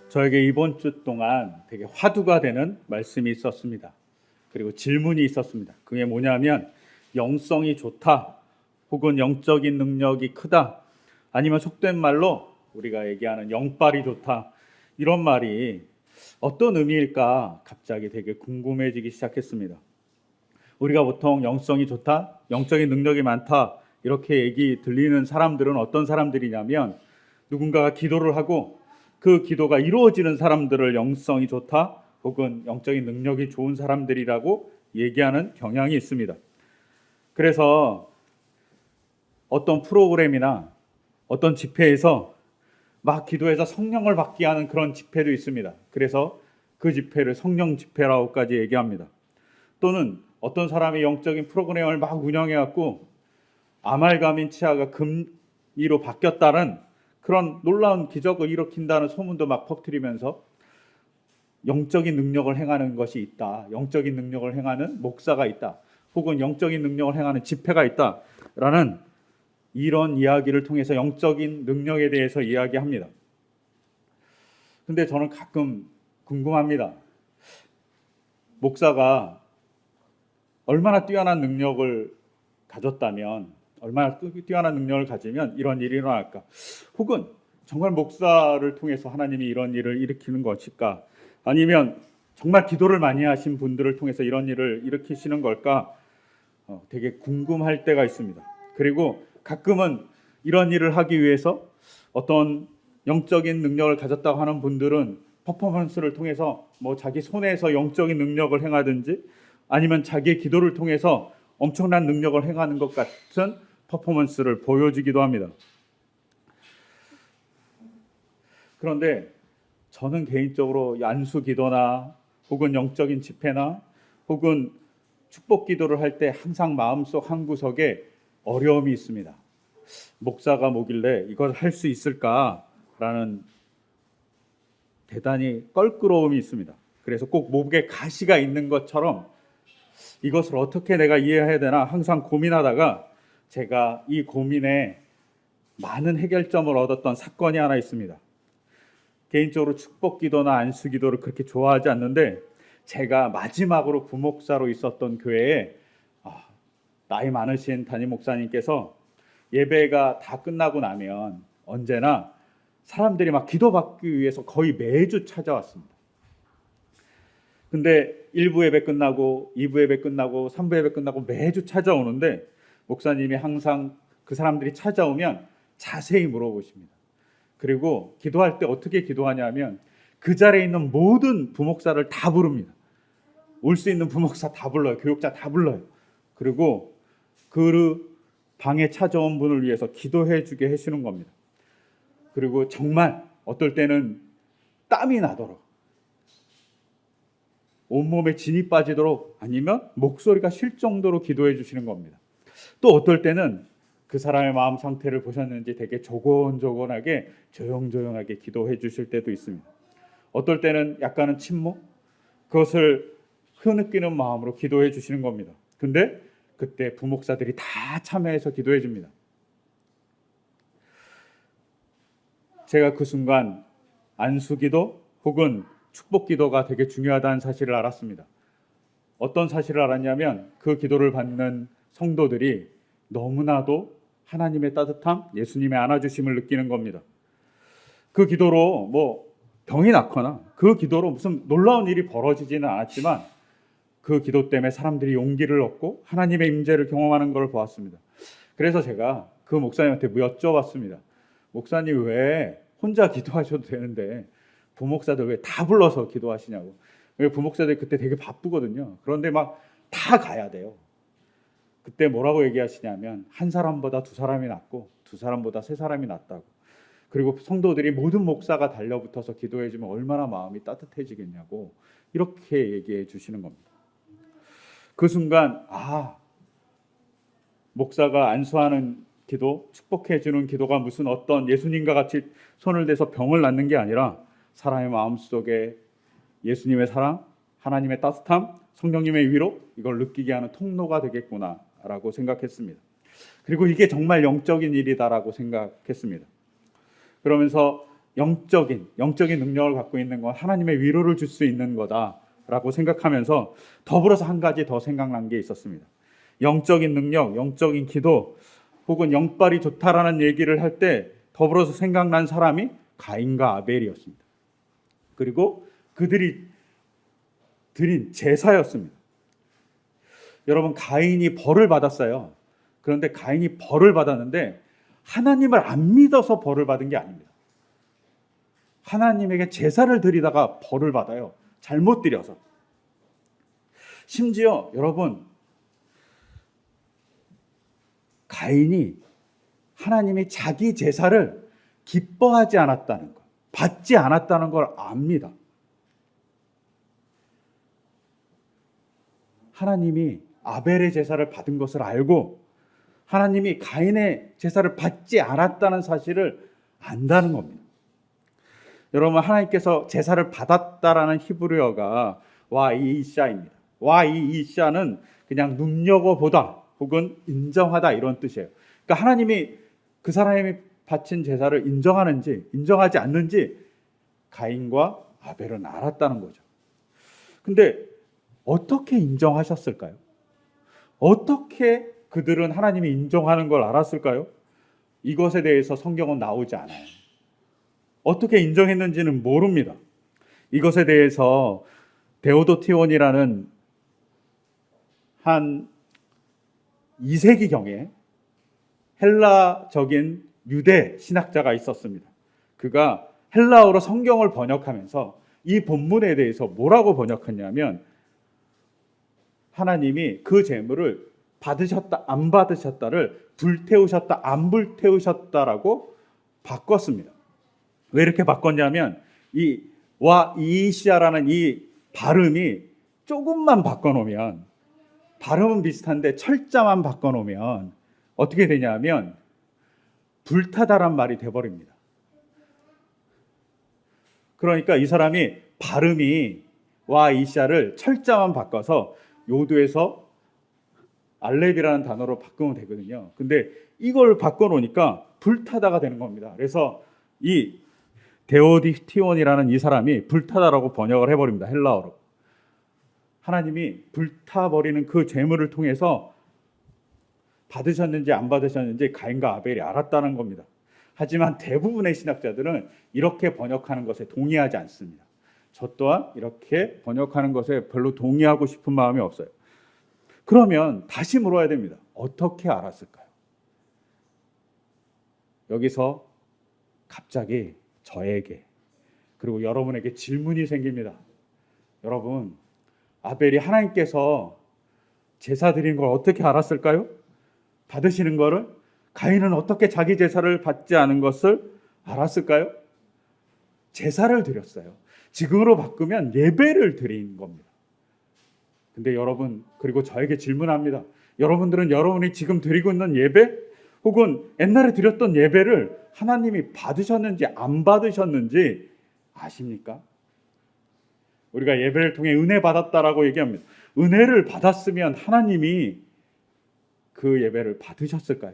저에게 이번 주 동안 되게 화두가 되는 말씀이 있었습니다. 그리고 질문이 있었습니다. 그게 뭐냐면 영성이 좋다 혹은 영적인 능력이 크다 아니면 속된 말로 우리가 얘기하는 영빨이 좋다 이런 말이 어떤 의미일까 갑자기 되게 궁금해지기 시작했습니다. 우리가 보통 영성이 좋다, 영적인 능력이 많다 이렇게 얘기 들리는 사람들은 어떤 사람들이냐면 누군가가 기도를 하고 그 기도가 이루어지는 사람들을 영성이 좋다 혹은 영적인 능력이 좋은 사람들이라고 얘기하는 경향이 있습니다. 그래서 어떤 프로그램이나 어떤 집회에서 막 기도해서 성령을 받게 하는 그런 집회도 있습니다. 그래서 그 집회를 성령 집회라고까지 얘기합니다. 또는 어떤 사람이 영적인 프로그램을 막 운영해갖고 아말가민 치아가 금이로 바뀌었다는 그런 놀라운 기적을 일으킨다는 소문도 막 퍼뜨리면서 영적인 능력을 행하는 것이 있다. 영적인 능력을 행하는 목사가 있다. 혹은 영적인 능력을 행하는 집회가 있다라는 이런 이야기를 통해서 영적인 능력에 대해서 이야기합니다. 근데 저는 가끔 궁금합니다. 목사가 얼마나 뛰어난 능력을 가졌다면, 얼마나 뛰어난 능력을 가지면 이런 일이 일어날까? 혹은 정말 목사를 통해서 하나님이 이런 일을 일으키는 것일까? 아니면 정말 기도를 많이 하신 분들을 통해서 이런 일을 일으키시는 걸까? 되게 궁금할 때가 있습니다. 그리고 가끔은 이런 일을 하기 위해서 어떤 영적인 능력을 가졌다고 하는 분들은 퍼포먼스를 통해서 뭐 자기 손에서 영적인 능력을 행하든지 아니면 자기의 기도를 통해서 엄청난 능력을 행하는 것 같은 퍼포먼스를 보여주기도 합니다. 그런데 저는 개인적으로 안수 기도나 혹은 영적인 집회나 혹은 축복 기도를 할 때 항상 마음속 한 구석에 어려움이 있습니다. 목사가 뭐길래 이걸 할 수 있을까라는 대단히 껄끄러움이 있습니다. 그래서 꼭 목에 가시가 있는 것처럼 이것을 어떻게 내가 이해해야 되나 항상 고민하다가 제가 이 고민에 많은 해결점을 얻었던 사건이 하나 있습니다. 개인적으로 축복 기도나 안수 기도를 그렇게 좋아하지 않는데 제가 마지막으로 부목사로 있었던 교회에 나이 많으신 담임 목사님께서 예배가 다 끝나고 나면 언제나 사람들이 막 기도받기 위해서 거의 매주 찾아왔습니다. 근데 1부 예배 끝나고 2부 예배 끝나고 3부 예배 끝나고 매주 찾아오는데 목사님이 항상 그 사람들이 찾아오면 자세히 물어보십니다. 그리고 기도할 때 어떻게 기도하냐면 그 자리에 있는 모든 부목사를 다 부릅니다. 올 수 있는 부목사 다 불러요. 교육자 다 불러요. 그리고 그 방에 찾아온 분을 위해서 기도해 주게 해주는 겁니다. 그리고 정말 어떨 때는 땀이 나도록 온몸에 진이 빠지도록 아니면 목소리가 쉴 정도로 기도해 주시는 겁니다. 또 어떨 때는 그 사람의 마음 상태를 보셨는지 되게 조곤조곤하게 조용조용하게 기도해 주실 때도 있습니다. 어떨 때는 약간은 침묵, 그것을 흐느끼는 마음으로 기도해 주시는 겁니다. 근데 그때 부목사들이 다 참여해서 기도해 줍니다. 제가 그 순간 안수기도 혹은 축복기도가 되게 중요하다는 사실을 알았습니다. 어떤 사실을 알았냐면 그 기도를 받는 성도들이 너무나도 하나님의 따뜻함, 예수님의 안아주심을 느끼는 겁니다. 그 기도로 뭐 병이 낫거나 그 기도로 무슨 놀라운 일이 벌어지지는 않았지만 그 기도 때문에 사람들이 용기를 얻고 하나님의 임재를 경험하는 걸 보았습니다. 그래서 제가 그 목사님한테 여쭤봤습니다. 목사님 왜 혼자 기도하셔도 되는데 부목사들 왜 다 불러서 기도하시냐고. 부목사들 그때 되게 바쁘거든요. 그런데 막 다 가야 돼요. 그때 뭐라고 얘기하시냐면 한 사람보다 두 사람이 낫고 두 사람보다 세 사람이 낫다고. 그리고 성도들이 모든 목사가 달려붙어서 기도해주면 얼마나 마음이 따뜻해지겠냐고 이렇게 얘기해 주시는 겁니다. 그 순간 목사가 안수하는 기도, 축복해주는 기도가 무슨 어떤 예수님과 같이 손을 대서 병을 낫는 게 아니라 사람의 마음속에 예수님의 사랑, 하나님의 따뜻함, 성령님의 위로 이걸 느끼게 하는 통로가 되겠구나라고 생각했습니다. 그리고 이게 정말 영적인 일이다라고 생각했습니다. 그러면서 영적인 능력을 갖고 있는 건 하나님의 위로를 줄 수 있는 거다라고 생각하면서 더불어서 한 가지 더 생각난 게 있었습니다. 영적인 능력, 영적인 기도 혹은 영빨이 좋다라는 얘기를 할 때 더불어서 생각난 사람이 가인과 아벨이었습니다. 그리고 그들이 드린 제사였습니다. 여러분, 가인이 벌을 받았어요. 그런데 가인이 벌을 받았는데 하나님을 안 믿어서 벌을 받은 게 아닙니다. 하나님에게 제사를 드리다가 벌을 받아요. 잘못 드려서. 심지어 여러분, 가인이 하나님이 자기 제사를 기뻐하지 않았다는 것, 받지 않았다는 걸 압니다. 하나님이 아벨의 제사를 받은 것을 알고 하나님이 가인의 제사를 받지 않았다는 사실을 안다는 겁니다. 여러분, 하나님께서 제사를 받았다라는 히브리어가 와이이샤입니다. 와이이샤는 그냥 눈여겨보다 혹은 인정하다 이런 뜻이에요. 그러니까 하나님이 그 사람이 바친 제사를 인정하는지 인정하지 않는지 가인과 아벨은 알았다는 거죠. 근데 어떻게 인정하셨을까요? 어떻게 그들은 하나님이 인정하는 걸 알았을까요? 이것에 대해서 성경은 나오지 않아요. 어떻게 인정했는지는 모릅니다. 이것에 대해서 데오도티온이라는 한 2세기경에 헬라적인 유대 신학자가 있었습니다. 그가 헬라어로 성경을 번역하면서 이 본문에 대해서 뭐라고 번역했냐면 하나님이 그 재물을 받으셨다 안 받으셨다를 불태우셨다 안 불태우셨다라고 바꿨습니다. 왜 이렇게 바꿨냐면 이 와이시아라는 이 발음이 조금만 바꿔놓으면 발음은 비슷한데 철자만 바꿔놓으면 어떻게 되냐면 불타다란 말이 돼버립니다. 그러니까 이 사람이 발음이 와이시아를 철자만 바꿔서 요두에서 알렙이라는 단어로 바꾸면 되거든요. 근데 이걸 바꿔놓으니까 불타다가 되는 겁니다. 그래서 이 데오디티온이라는 이 사람이 불타다라고 번역을 해버립니다. 헬라어로. 하나님이 불타버리는 그 재물을 통해서 받으셨는지 안 받으셨는지 가인과 아벨이 알았다는 겁니다. 하지만 대부분의 신학자들은 이렇게 번역하는 것에 동의하지 않습니다. 저 또한 이렇게 번역하는 것에 별로 동의하고 싶은 마음이 없어요. 그러면 다시 물어야 됩니다. 어떻게 알았을까요? 여기서 갑자기 저에게 그리고 여러분에게 질문이 생깁니다. 여러분, 아벨이 하나님께서 제사 드린 걸 어떻게 알았을까요? 받으시는 거를? 가인은 어떻게 자기 제사를 받지 않은 것을 알았을까요? 제사를 드렸어요. 지금으로 바꾸면 예배를 드린 겁니다. 근데 여러분, 그리고 저에게 질문합니다. 여러분들은 여러분이 지금 드리고 있는 예배 혹은 옛날에 드렸던 예배를 하나님이 받으셨는지 안 받으셨는지 아십니까? 우리가 예배를 통해 은혜 받았다라고 얘기합니다. 은혜를 받았으면 하나님이 그 예배를 받으셨을까요?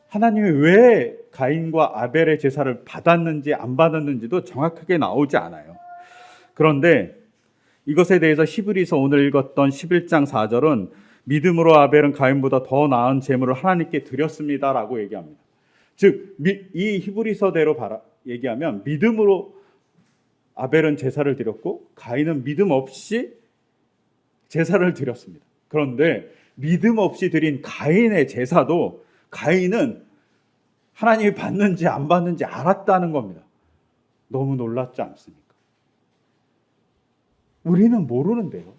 하나님이 왜 가인과 아벨의 제사를 받았는지 안 받았는지도 정확하게 나오지 않아요. 그런데 이것에 대해서 히브리서 오늘 읽었던 11장 4절은 믿음으로 아벨은 가인보다 더 나은 제물을 하나님께 드렸습니다라고 얘기합니다. 즉, 이 히브리서대로 얘기하면 믿음으로 아벨은 제사를 드렸고 가인은 믿음 없이 제사를 드렸습니다. 그런데 믿음 없이 드린 가인의 제사도 가인은 하나님이 받는지 안 받는지 알았다는 겁니다. 너무 놀랍지 않습니까? 우리는 모르는데요.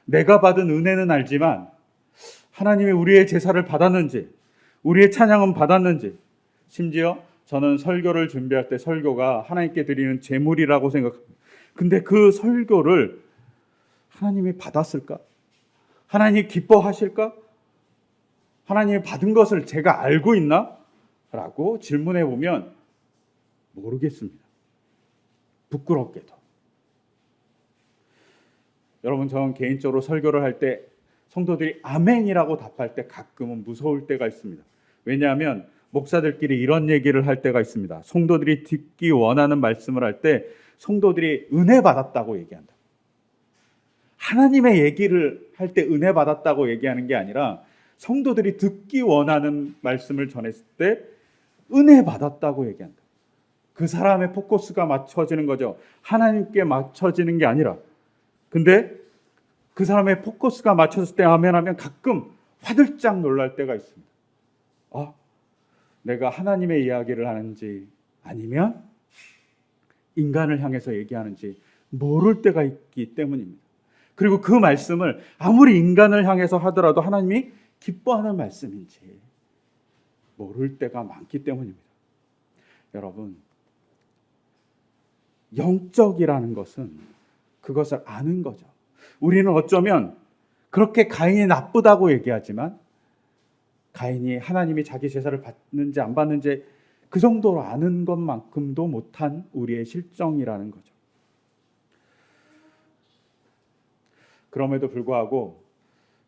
내가 받은 은혜는 알지만 하나님이 우리의 제사를 받았는지 우리의 찬양은 받았는지, 심지어 저는 설교를 준비할 때 설교가 하나님께 드리는 제물이라고 생각합니다. 근데 그 설교를 하나님이 받았을까? 하나님이 기뻐하실까? 하나님이 받은 것을 제가 알고 있나? 라고 질문해 보면 모르겠습니다. 부끄럽게도. 여러분, 저는 개인적으로 설교를 할 때 성도들이 아멘이라고 답할 때 가끔은 무서울 때가 있습니다. 왜냐하면 목사들끼리 이런 얘기를 할 때가 있습니다. 성도들이 듣기 원하는 말씀을 할 때 성도들이 은혜 받았다고 얘기한다. 하나님의 얘기를 할 때 은혜 받았다고 얘기하는 게 아니라 성도들이 듣기 원하는 말씀을 전했을 때 은혜 받았다고 얘기한다. 그 사람의 포커스가 맞춰지는 거죠. 하나님께 맞춰지는 게 아니라. 근데 그 사람의 포커스가 맞춰졌을 때 아멘하면 가끔 화들짝 놀랄 때가 있습니다. 내가 하나님의 이야기를 하는지 아니면 인간을 향해서 얘기하는지 모를 때가 있기 때문입니다. 그리고 그 말씀을 아무리 인간을 향해서 하더라도 하나님이 기뻐하는 말씀인지 모를 때가 많기 때문입니다. 여러분, 영적이라는 것은 그것을 아는 거죠. 우리는 어쩌면 그렇게 가인이 나쁘다고 얘기하지만 가인이 하나님이 자기 제사를 받는지 안 받는지 그 정도로 아는 것만큼도 못한 우리의 실정이라는 거죠. 그럼에도 불구하고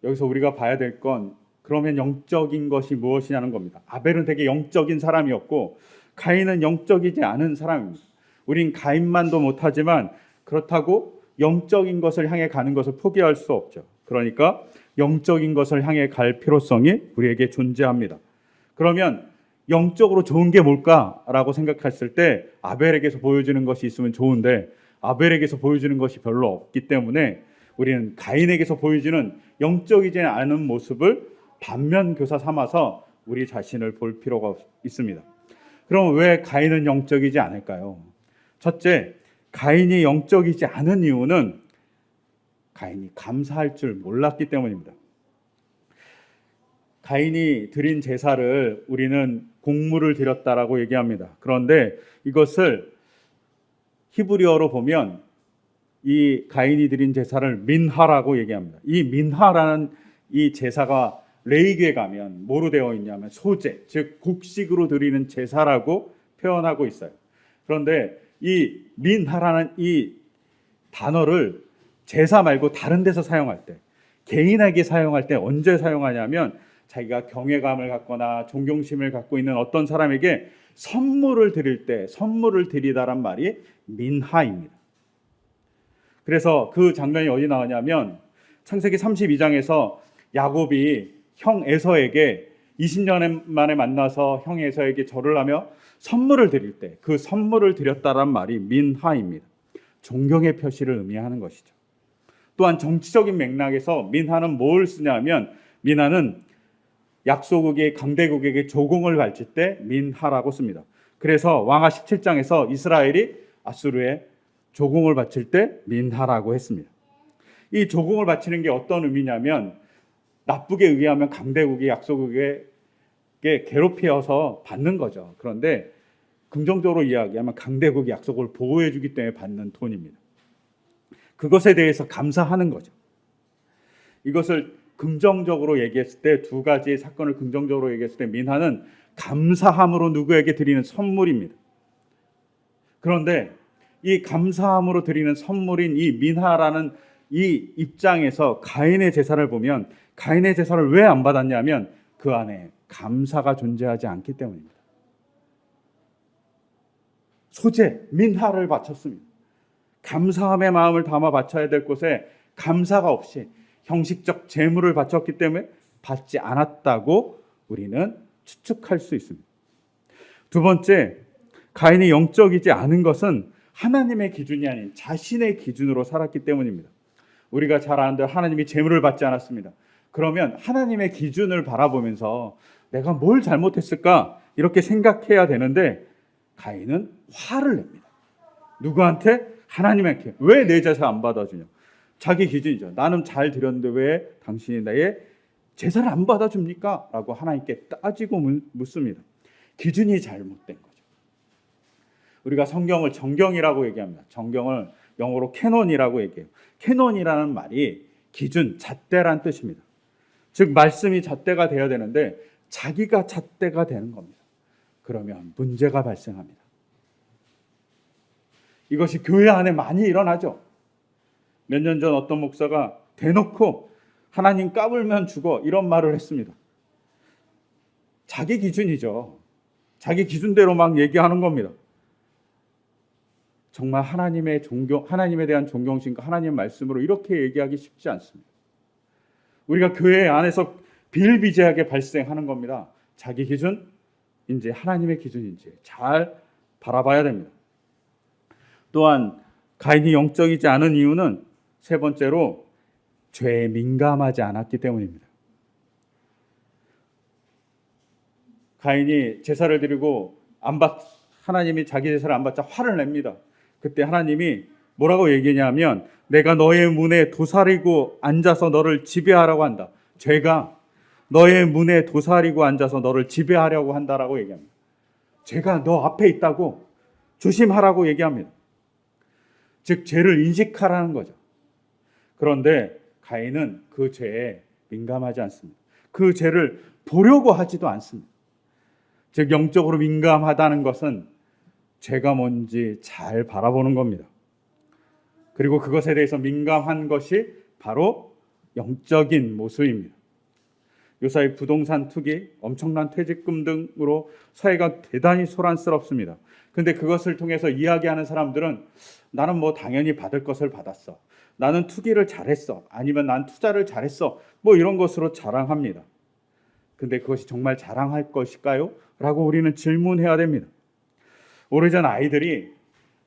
여기서 우리가 봐야 될 건 그러면 영적인 것이 무엇이냐는 겁니다. 아벨은 되게 영적인 사람이었고 가인은 영적이지 않은 사람입니다. 우린 가인만도 못하지만 그렇다고 영적인 것을 향해 가는 것을 포기할 수 없죠. 그러니까 영적인 것을 향해 갈 필요성이 우리에게 존재합니다. 그러면 영적으로 좋은 게 뭘까라고 생각했을 때 아벨에게서 보여주는 것이 있으면 좋은데 아벨에게서 보여주는 것이 별로 없기 때문에 우리는 가인에게서 보여주는 영적이지 않은 모습을 반면교사 삼아서 우리 자신을 볼 필요가 있습니다. 그럼 왜 가인은 영적이지 않을까요? 첫째, 가인이 영적이지 않은 이유는 가인이 감사할 줄 몰랐기 때문입니다. 가인이 드린 제사를 우리는 곡물을 드렸다라고 얘기합니다. 그런데 이것을 히브리어로 보면 이 가인이 드린 제사를 민하라고 얘기합니다. 이 민하라는 이 제사가 레위기에 가면 뭐로 되어 있냐면 소제, 즉 곡식으로 드리는 제사라고 표현하고 있어요. 그런데 이 민하라는 이 단어를 제사 말고 다른 데서 사용할 때, 개인에게 사용할 때 언제 사용하냐면 자기가 경외감을 갖거나 존경심을 갖고 있는 어떤 사람에게 선물을 드릴 때 선물을 드리다란 말이 민하입니다. 그래서 그 장면이 어디 나오냐면 창세기 32장에서 야곱이 형 에서에게 20년 만에 만나서 형 에서에게 절을 하며 선물을 드릴 때 그 선물을 드렸다란 말이 민하입니다. 존경의 표시를 의미하는 것이죠. 또한 정치적인 맥락에서 민하는 뭘 쓰냐면 민하는 약소국이 강대국에게 조공을 바칠 때 민하라고 씁니다. 그래서 왕하 17장에서 이스라엘이 아수르에 조공을 바칠 때 민하라고 했습니다. 이 조공을 바치는 게 어떤 의미냐면 나쁘게 의하면 강대국이 약소국에게 괴롭혀서 받는 거죠. 그런데 긍정적으로 이야기하면 강대국이 약속을 보호해 주기 때문에 받는 돈입니다. 그것에 대해서 감사하는 거죠. 이것을 긍정적으로 얘기했을 때 두 가지 사건을 긍정적으로 얘기했을 때 민하는 감사함으로 누구에게 드리는 선물입니다. 그런데 이 감사함으로 드리는 선물인 이 민하라는 이 입장에서 가인의 제사를 보면 가인의 제사를 왜 안 받았냐면 그 안에 감사가 존재하지 않기 때문입니다. 소제, 민하를 바쳤습니다. 감사함의 마음을 담아 바쳐야 될 곳에 감사가 없이 형식적 제물을 바쳤기 때문에 받지 않았다고 우리는 추측할 수 있습니다. 두 번째, 가인이 영적이지 않은 것은 하나님의 기준이 아닌 자신의 기준으로 살았기 때문입니다. 우리가 잘 아는 대로 하나님이 제물을 받지 않았습니다. 그러면 하나님의 기준을 바라보면서 내가 뭘 잘못했을까 이렇게 생각해야 되는데 가인은 화를 냅니다. 누구한테? 하나님한테. 왜 내 제사 안 받아주냐? 자기 기준이죠. 나는 잘 드렸는데 왜 당신이 나의 제사를 안 받아줍니까? 라고 하나님께 따지고 묻습니다. 기준이 잘못된 거죠. 우리가 성경을 정경이라고 얘기합니다. 정경을 영어로 캐논이라고 얘기해요. 캐논이라는 말이 기준, 잣대란 뜻입니다. 즉 말씀이 잣대가 되어야 되는데 자기가 잣대가 되는 겁니다. 그러면 문제가 발생합니다. 이것이 교회 안에 많이 일어나죠. 몇 년 전 어떤 목사가 대놓고 하나님 까불면 죽어, 이런 말을 했습니다. 자기 기준이죠. 자기 기준대로 막 얘기하는 겁니다. 정말 하나님에 대한 존경심과 하나님의 말씀으로 이렇게 얘기하기 쉽지 않습니다. 우리가 교회 안에서 비일비재하게 발생하는 겁니다. 자기 기준인지 하나님의 기준인지 잘 바라봐야 됩니다. 또한 가인이 영적이지 않은 이유는 세 번째로 죄에 민감하지 않았기 때문입니다. 가인이 제사를 드리고 하나님이 자기 제사를 안 받자 화를 냅니다. 그때 하나님이 뭐라고 얘기냐면 내가 너의 문에 도사리고 앉아서 너를 지배하라고 한다. 죄가 너의 문에 도사리고 앉아서 너를 지배하려고 한다라고 얘기합니다. 죄가 너 앞에 있다고 조심하라고 얘기합니다. 즉 죄를 인식하라는 거죠. 그런데 가인은 그 죄에 민감하지 않습니다. 그 죄를 보려고 하지도 않습니다. 즉 영적으로 민감하다는 것은 죄가 뭔지 잘 바라보는 겁니다. 그리고 그것에 대해서 민감한 것이 바로 영적인 모습입니다. 요사이 부동산 투기, 엄청난 퇴직금 등으로 사회가 대단히 소란스럽습니다. 근데 그것을 통해서 이야기하는 사람들은 나는 뭐 당연히 받을 것을 받았어. 나는 투기를 잘했어. 아니면 난 투자를 잘했어. 뭐 이런 것으로 자랑합니다. 근데 그것이 정말 자랑할 것일까요? 라고 우리는 질문해야 됩니다. 오래전 아이들이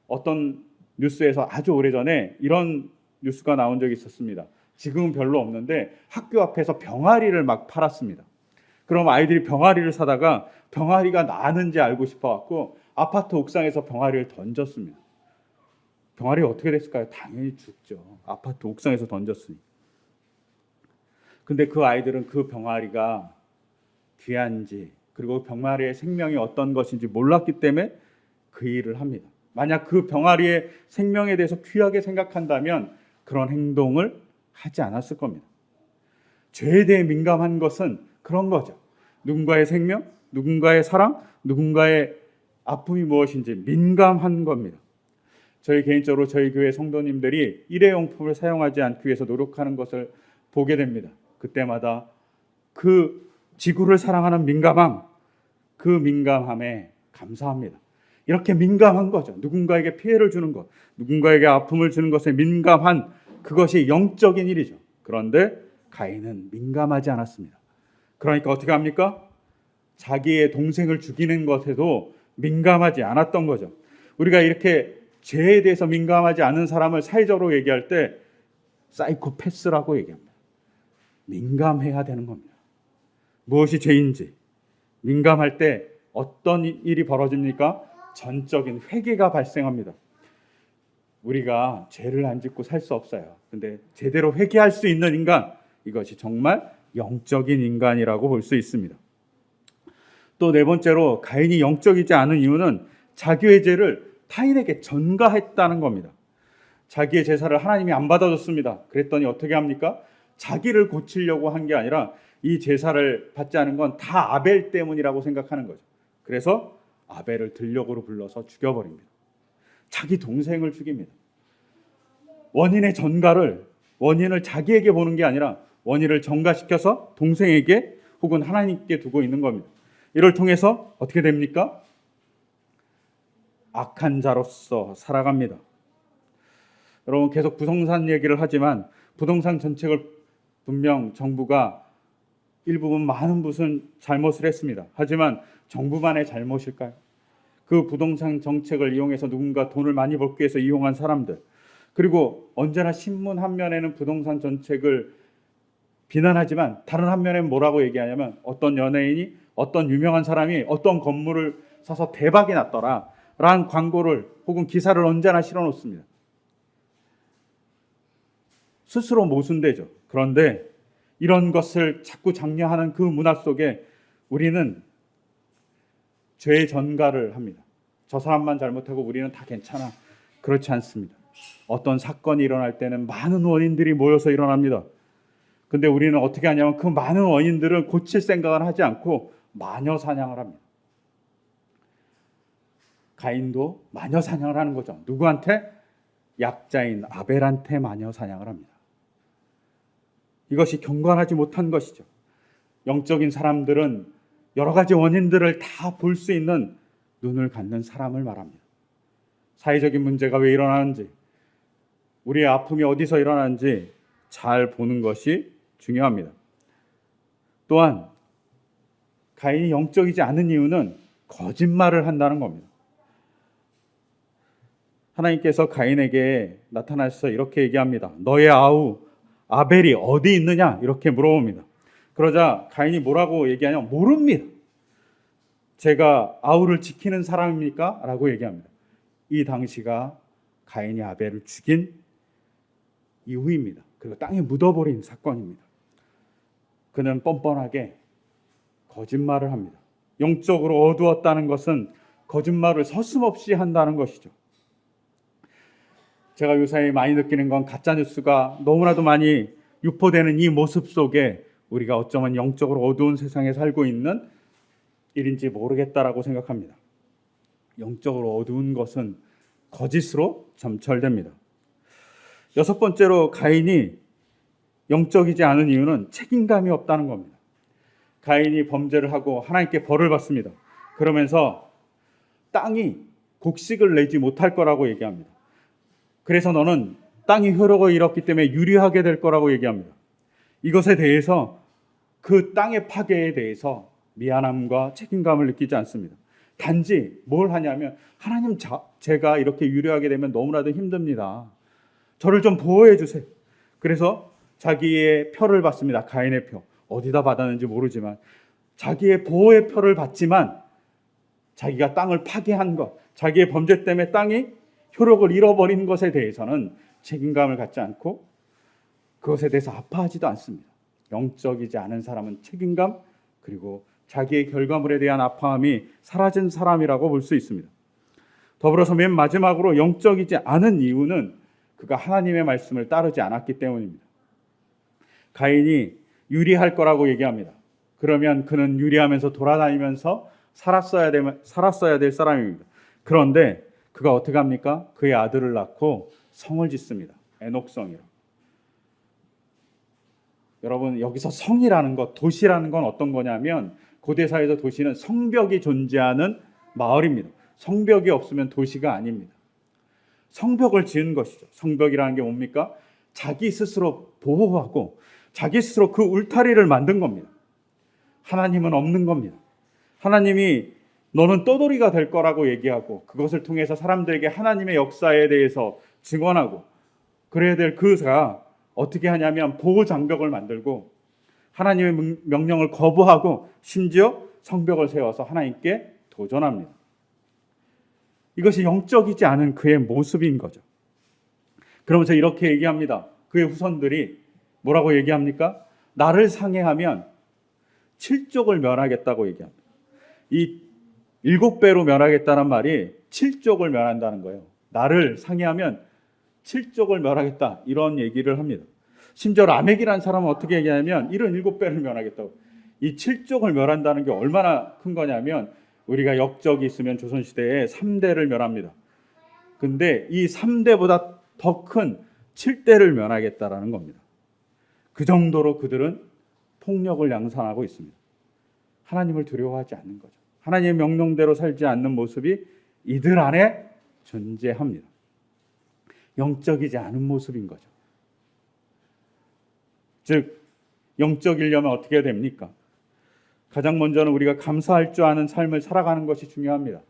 어떤 뉴스에서 아주 오래전에 이런 뉴스가 나온 적이 있었습니다. 지금은 별로 없는데 학교 앞에서 병아리를 막 팔았습니다. 그럼 아이들이 병아리를 사다가 병아리가 나는지 알고 싶어갖고 아파트 옥상에서 병아리를 던졌습니다. 병아리가 어떻게 됐을까요? 당연히 죽죠. 아파트 옥상에서 던졌으니. 근데 그 아이들은 그 병아리가 귀한지 그리고 병아리의 생명이 어떤 것인지 몰랐기 때문에 그 일을 합니다. 만약 그 병아리의 생명에 대해서 귀하게 생각한다면 그런 행동을 하지 않았을 겁니다. 죄에 대해 민감한 것은 그런 거죠. 누군가의 생명, 누군가의 사랑, 누군가의 아픔이 무엇인지 민감한 겁니다. 저희 개인적으로 저희 교회 성도님들이 일회용품을 사용하지 않기 위해서 노력하는 것을 보게 됩니다. 그때마다 그 지구를 사랑하는 민감함, 그 민감함에 감사합니다. 이렇게 민감한 거죠. 누군가에게 피해를 주는 것, 누군가에게 아픔을 주는 것에 민감한 그것이 영적인 일이죠. 그런데 가인은 민감하지 않았습니다. 그러니까 어떻게 합니까? 자기의 동생을 죽이는 것에도 민감하지 않았던 거죠. 우리가 이렇게 죄에 대해서 민감하지 않은 사람을 사회적으로 얘기할 때 사이코패스라고 얘기합니다. 민감해야 되는 겁니다. 무엇이 죄인지 민감할 때 어떤 일이 벌어집니까? 전적인 회개가 발생합니다. 우리가 죄를 안 짓고 살 수 없어요. 근데 제대로 회개할 수 있는 인간, 이것이 정말 영적인 인간이라고 볼 수 있습니다. 또 네 번째로 가인이 영적이지 않은 이유는 자기의 죄를 타인에게 전가했다는 겁니다. 자기의 제사를 하나님이 안 받아줬습니다. 그랬더니 어떻게 합니까? 자기를 고치려고 한 게 아니라 이 제사를 받지 않은 건 다 아벨 때문이라고 생각하는 거죠. 그래서 아벨을 들녘으로 불러서 죽여버립니다. 자기 동생을 죽입니다. 원인을 자기에게 보는 게 아니라 원인을 전가시켜서 동생에게 혹은 하나님께 두고 있는 겁니다. 이를 통해서 어떻게 됩니까? 악한 자로서 살아갑니다. 여러분 계속 부동산 얘기를 하지만 부동산 정책을 분명 정부가 일부분 많은 무슨 잘못을 했습니다. 하지만 정부만의 잘못일까요? 그 부동산 정책을 이용해서 누군가 돈을 많이 벌기 위해서 이용한 사람들, 그리고 언제나 신문 한 면에는 부동산 정책을 비난하지만 다른 한 면에는 뭐라고 얘기하냐면 어떤 연예인이 어떤 유명한 사람이 어떤 건물을 사서 대박이 났더라 라는 광고를 혹은 기사를 언제나 실어놓습니다. 스스로 모순되죠. 그런데 이런 것을 자꾸 장려하는 그 문화 속에 우리는 죄의 전가를 합니다. 저 사람만 잘못하고 우리는 다 괜찮아. 그렇지 않습니다. 어떤 사건이 일어날 때는 많은 원인들이 모여서 일어납니다. 근데 우리는 어떻게 하냐면 그 많은 원인들을 고칠 생각을 하지 않고 마녀 사냥을 합니다. 가인도 마녀 사냥을 하는 거죠. 누구한테? 약자인 아벨한테 마녀 사냥을 합니다. 이것이 경건하지 못한 것이죠. 영적인 사람들은 여러 가지 원인들을 다 볼 수 있는 눈을 갖는 사람을 말합니다. 사회적인 문제가 왜 일어나는지, 우리의 아픔이 어디서 일어나는지 잘 보는 것이 중요합니다. 또한 가인이 영적이지 않은 이유는 거짓말을 한다는 겁니다. 하나님께서 가인에게 나타나셔서 이렇게 얘기합니다. 너의 아우 아벨이 어디 있느냐? 이렇게 물어봅니다. 그러자 가인이 뭐라고 얘기하냐면 모릅니다. 제가 아우를 지키는 사람입니까? 라고 얘기합니다. 이 당시가 가인이 아벨을 죽인 이후입니다. 그리고 땅에 묻어버린 사건입니다. 그는 뻔뻔하게 거짓말을 합니다. 영적으로 어두웠다는 것은 거짓말을 서슴없이 한다는 것이죠. 제가 요새 많이 느끼는 건 가짜뉴스가 너무나도 많이 유포되는 이 모습 속에 우리가 어쩌면 영적으로 어두운 세상에 살고 있는 일인지 모르겠다라고 생각합니다. 영적으로 어두운 것은 거짓으로 점철됩니다. 여섯 번째로 가인이 영적이지 않은 이유는 책임감이 없다는 겁니다. 가인이 범죄를 하고 하나님께 벌을 받습니다. 그러면서 땅이 곡식을 내지 못할 거라고 얘기합니다. 그래서 너는 땅이 효력을 잃었기 때문에 유리하게 될 거라고 얘기합니다. 이것에 대해서 그 땅의 파괴에 대해서 미안함과 책임감을 느끼지 않습니다. 단지 뭘 하냐면 하나님 제가 이렇게 유리하게 되면 너무나도 힘듭니다. 저를 좀 보호해 주세요. 그래서 자기의 표를 받습니다. 가인의 표. 어디다 받았는지 모르지만 자기의 보호의 표를 받지만 자기가 땅을 파괴한 것, 자기의 범죄 때문에 땅이 효력을 잃어버린 것에 대해서는 책임감을 갖지 않고 그것에 대해서 아파하지도 않습니다. 영적이지 않은 사람은 책임감 그리고 자기의 결과물에 대한 아파함이 사라진 사람이라고 볼 수 있습니다. 더불어서 맨 마지막으로 영적이지 않은 이유는 그가 하나님의 말씀을 따르지 않았기 때문입니다. 가인이 유리할 거라고 얘기합니다. 그러면 그는 유리하면서 돌아다니면서 살았어야 될 사람입니다. 그런데 그가 어떻게 합니까? 그의 아들을 낳고 성을 짓습니다. 에녹성이라. 여러분 여기서 성이라는 것, 도시라는 건 어떤 거냐면 고대 사회에서 도시는 성벽이 존재하는 마을입니다. 성벽이 없으면 도시가 아닙니다. 성벽을 지은 것이죠. 성벽이라는 게 뭡니까? 자기 스스로 보호하고 자기 스스로 그 울타리를 만든 겁니다. 하나님은 없는 겁니다. 하나님이 너는 떠돌이가 될 거라고 얘기하고 그것을 통해서 사람들에게 하나님의 역사에 대해서 증언하고 그래야 될 그가 어떻게 하냐면 보호 장벽을 만들고 하나님의 명령을 거부하고 심지어 성벽을 세워서 하나님께 도전합니다. 이것이 영적이지 않은 그의 모습인 거죠. 그러면서 이렇게 얘기합니다. 그의 후손들이 뭐라고 얘기합니까? 나를 상해하면 7족을 멸하겠다고 얘기합니다. 이 7배로 멸하겠다는 말이 7족을 멸한다는 거예요. 나를 상해하면 7족을 멸하겠다 이런 얘기를 합니다. 심지어 라멕이라는 사람은 어떻게 얘기하냐면 77배를 멸하겠다고. 이 7족을 멸한다는 게 얼마나 큰 거냐면 우리가 역적이 있으면 조선시대에 3대를 멸합니다. 근데 이 3대보다 더 큰 7대를 멸하겠다라는 겁니다. 그 정도로 그들은 폭력을 양산하고 있습니다. 하나님을 두려워하지 않는 거죠. 하나님의 명령대로 살지 않는 모습이 이들 안에 존재합니다. 영적이지 않은 모습인 거죠. 즉 영적이려면 어떻게 됩니까? 가장 먼저는 우리가 감사할 줄 아는 삶을 살아가는 것이 중요합니다.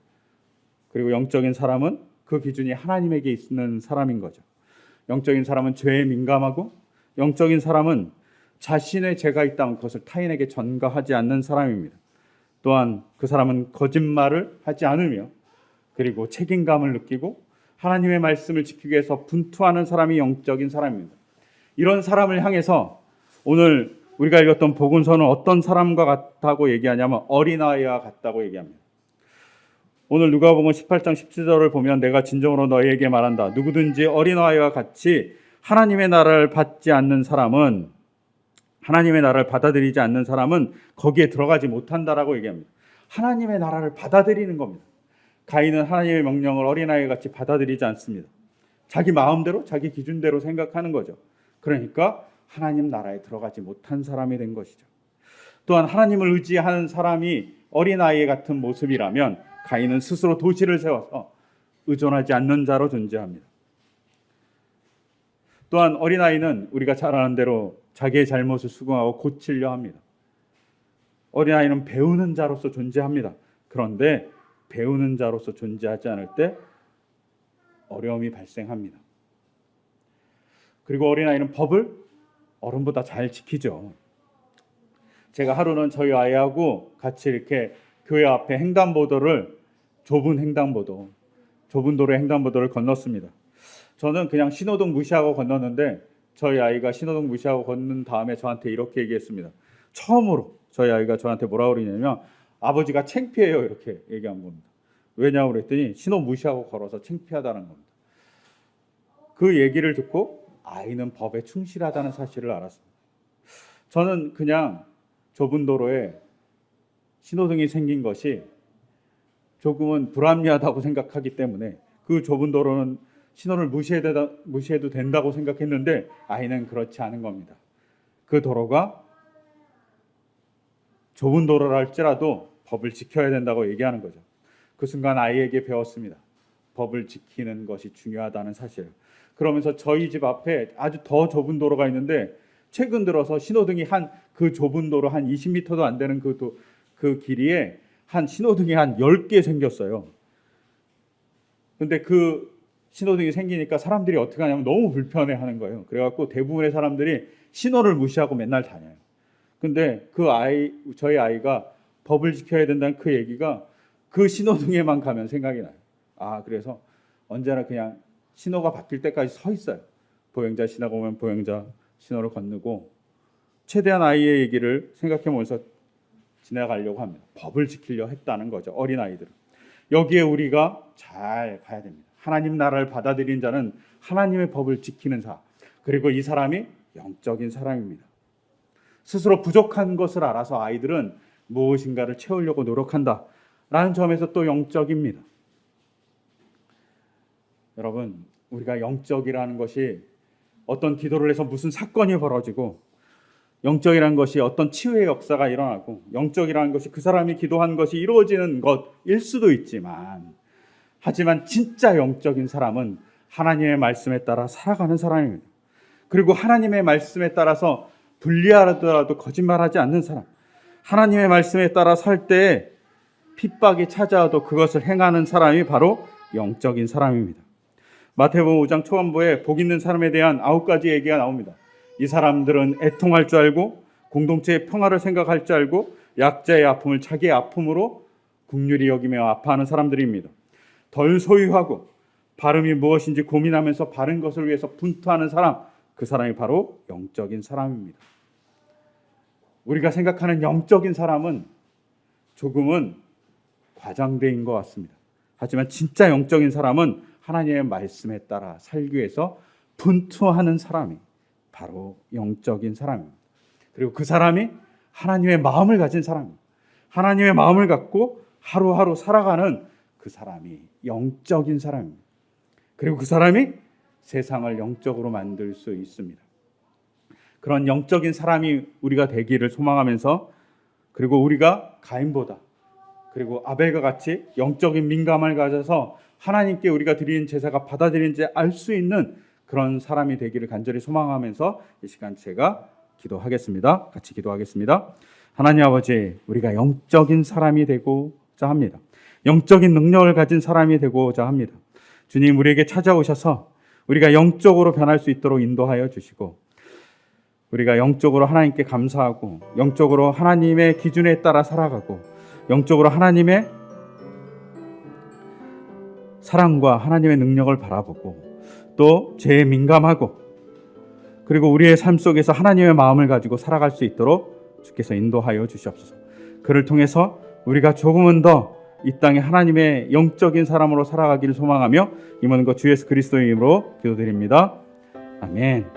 그리고 영적인 사람은 그 기준이 하나님에게 있는 사람인 거죠. 영적인 사람은 죄에 민감하고 영적인 사람은 자신의 죄가 있다면 그것을 타인에게 전가하지 않는 사람입니다. 또한 그 사람은 거짓말을 하지 않으며 그리고 책임감을 느끼고 하나님의 말씀을 지키기 위해서 분투하는 사람이 영적인 사람입니다. 이런 사람을 향해서 오늘 우리가 읽었던 복음서는 어떤 사람과 같다고 얘기하냐면 어린아이와 같다고 얘기합니다. 오늘 누가복음 18장 17절을 보면 내가 진정으로 너희에게 말한다. 누구든지 어린아이와 같이 하나님의 나라를 받지 않는 사람은 하나님의 나라를 받아들이지 않는 사람은 거기에 들어가지 못한다라고 얘기합니다. 하나님의 나라를 받아들이는 겁니다. 가인은 하나님의 명령을 어린아이 같이 받아들이지 않습니다. 자기 마음대로 자기 기준대로 생각하는 거죠. 그러니까 하나님 나라에 들어가지 못한 사람이 된 것이죠. 또한 하나님을 의지하는 사람이 어린아이 같은 모습이라면 가인은 스스로 도시를 세워서 의존하지 않는 자로 존재합니다. 또한 어린아이는 우리가 잘 아는 대로 자기의 잘못을 수긍하고 고치려 합니다. 어린아이는 배우는 자로서 존재합니다. 그런데 배우는 자로서 존재하지 않을 때 어려움이 발생합니다. 그리고 어린아이는 법을 어른보다 잘 지키죠. 제가 하루는 저희 아이하고 같이 이렇게 교회 앞에 횡단보도를 좁은 도로의 횡단보도를 건넜습니다. 저는 그냥 신호등 무시하고 건넜는데 저희 아이가 신호등 무시하고 걷는 다음에 저한테 이렇게 얘기했습니다. 처음으로 저희 아이가 저한테 뭐라고 그러냐면 아버지가 창피해요 이렇게 얘기한 겁니다. 왜냐고 그랬더니 신호 무시하고 걸어서 창피하다는 겁니다. 그 얘기를 듣고 아이는 법에 충실하다는 사실을 알았습니다. 저는 그냥 좁은 도로에 신호등이 생긴 것이 조금은 불합리하다고 생각하기 때문에 그 좁은 도로는 신호를 무시해도 된다고 생각했는데 아이는 그렇지 않은 겁니다. 그 도로가 좁은 도로라 할지라도 법을 지켜야 된다고 얘기하는 거죠. 그 순간 아이에게 배웠습니다. 법을 지키는 것이 중요하다는 사실. 그러면서 저희 집 앞에 아주 더 좁은 도로가 있는데 최근 들어서 신호등이 그 좁은 도로 한 20m도 안 되는 그 길이에 신호등이 한 10개 생겼어요. 근데 그 신호등이 생기니까 사람들이 어떻게 하냐면 너무 불편해하는 거예요. 그래갖고 대부분의 사람들이 신호를 무시하고 맨날 다녀요. 근데 저희 아이가 법을 지켜야 된다는 그 얘기가 그 신호등에만 가면 생각이 나요. 그래서 언제나 그냥 신호가 바뀔 때까지 서 있어요. 보행자 지나가면 보행자 신호를 건너고 최대한 아이의 얘기를 생각해보면서 지나가려고 합니다. 법을 지키려 했다는 거죠. 어린아이들은. 여기에 우리가 잘 가야 됩니다. 하나님 나라를 받아들인 자는 하나님의 법을 지키는 자, 그리고 이 사람이 영적인 사람입니다. 스스로 부족한 것을 알아서 아이들은 무엇인가를 채우려고 노력한다라는 점에서 또 영적입니다. 여러분, 우리가 영적이라는 것이 어떤 기도를 해서 무슨 사건이 벌어지고 영적이라는 것이 어떤 치유의 역사가 일어나고 영적이라는 것이 그 사람이 기도한 것이 이루어지는 것일 수도 있지만 하지만 진짜 영적인 사람은 하나님의 말씀에 따라 살아가는 사람입니다. 그리고 하나님의 말씀에 따라서 불리하더라도 거짓말하지 않는 사람, 하나님의 말씀에 따라 살 때에 핍박이 찾아와도 그것을 행하는 사람이 바로 영적인 사람입니다. 마태복음 5장 초반부에 복 있는 사람에 대한 9가지 얘기가 나옵니다. 이 사람들은 애통할 줄 알고 공동체의 평화를 생각할 줄 알고 약자의 아픔을 자기의 아픔으로 긍휼히 여기며 아파하는 사람들입니다. 덜 소유하고 바름이 무엇인지 고민하면서 바른 것을 위해서 분투하는 사람, 그 사람이 바로 영적인 사람입니다. 우리가 생각하는 영적인 사람은 조금은 과장된 것 같습니다. 하지만 진짜 영적인 사람은 하나님의 말씀에 따라 살기 위해서 분투하는 사람이 바로 영적인 사람입니다. 그리고 그 사람이 하나님의 마음을 가진 사람입니다. 하나님의 마음을 갖고 하루하루 살아가는 그 사람이 영적인 사람입니다. 그리고 그 사람이 세상을 영적으로 만들 수 있습니다. 그런 영적인 사람이 우리가 되기를 소망하면서, 그리고 우리가 가인보다 그리고 아벨과 같이 영적인 민감함을 가져서 하나님께 우리가 드리는 제사가 받아들인지 알 수 있는 그런 사람이 되기를 간절히 소망하면서 이 시간 제가 기도하겠습니다. 같이 기도하겠습니다. 하나님 아버지, 우리가 영적인 사람이 되고자 합니다. 영적인 능력을 가진 사람이 되고자 합니다. 주님, 우리에게 찾아오셔서 우리가 영적으로 변할 수 있도록 인도하여 주시고, 우리가 영적으로 하나님께 감사하고 영적으로 하나님의 기준에 따라 살아가고 영적으로 하나님의 사랑과 하나님의 능력을 바라보고 또 죄에 민감하고 그리고 우리의 삶 속에서 하나님의 마음을 가지고 살아갈 수 있도록 주께서 인도하여 주시옵소서. 그를 통해서 우리가 조금은 더 이 땅에 하나님의 영적인 사람으로 살아가기를 소망하며 이 모든 것 주 예수 그리스도의 이름으로 기도드립니다. 아멘.